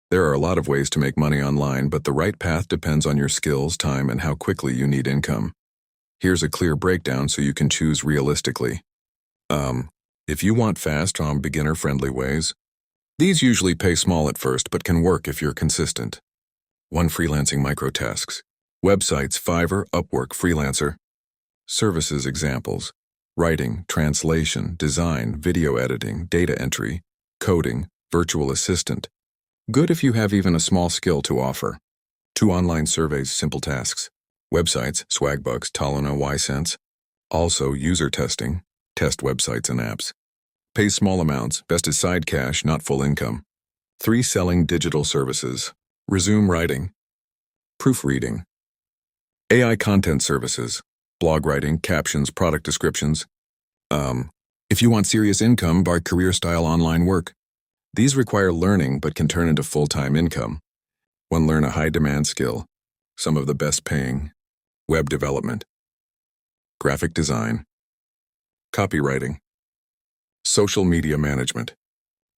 There are a lot of ways to make money online, but the right path depends on your skills, time, and how quickly you need income. Here's a clear breakdown so you can choose realistically. If you want fast, beginner-friendly ways, these usually pay small at first but can work if you're consistent. 1. Freelancing microtasks. Websites: Fiverr, Upwork, Freelancer. Services examples: writing, translation, design, video editing, data entry, coding, virtual assistant. Good if you have even a small skill to offer. 2. Online surveys, simple tasks. Websites: Swagbucks, Talana, Ysense. Also user testing, test websites and apps. Pay small amounts, best as side cash, not full income. 3. Selling digital services. Resume writing. Proofreading. AI content services. Blog writing, captions, product descriptions. If you want serious income, buy career-style online work. These require learning but can turn into full-time income. 1. Learn a high-demand skill. Some of the best paying. Web development. Graphic design. Copywriting. Social media management.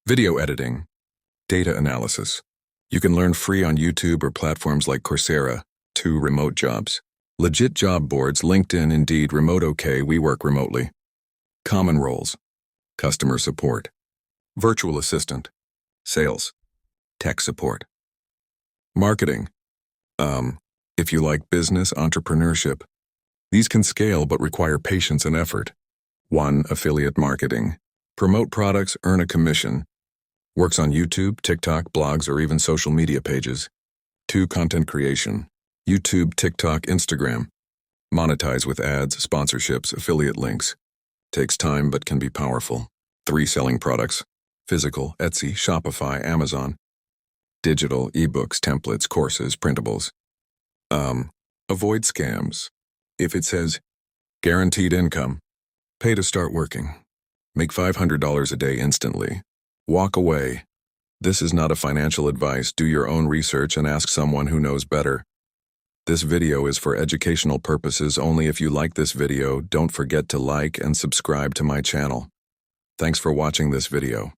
Video editing. Data analysis. You can learn free on YouTube or platforms like Coursera. 2. Remote jobs. Legit job boards: LinkedIn, Indeed, Remote OK, we work remotely. Common roles: customer support, virtual assistant, sales, tech support. Marketing. If you like business, entrepreneurship, these can scale but require patience and effort. 1. Affiliate marketing. Promote products, earn a commission. Works on YouTube, TikTok, blogs, or even social media pages. 2. Content creation. YouTube, TikTok, Instagram. Monetize with ads, sponsorships, affiliate links. Takes time but can be powerful. 3. Selling products. Physical: Etsy, Shopify, Amazon. Digital: ebooks, templates, courses, printables. Avoid scams. If it says guaranteed income, pay to start working. Make $500 a day instantly. Walk away. This is not a financial advice. Do your own research and ask someone who knows better. This video is for educational purposes only. If you like this video, don't forget to like and subscribe to my channel. Thanks for watching this video.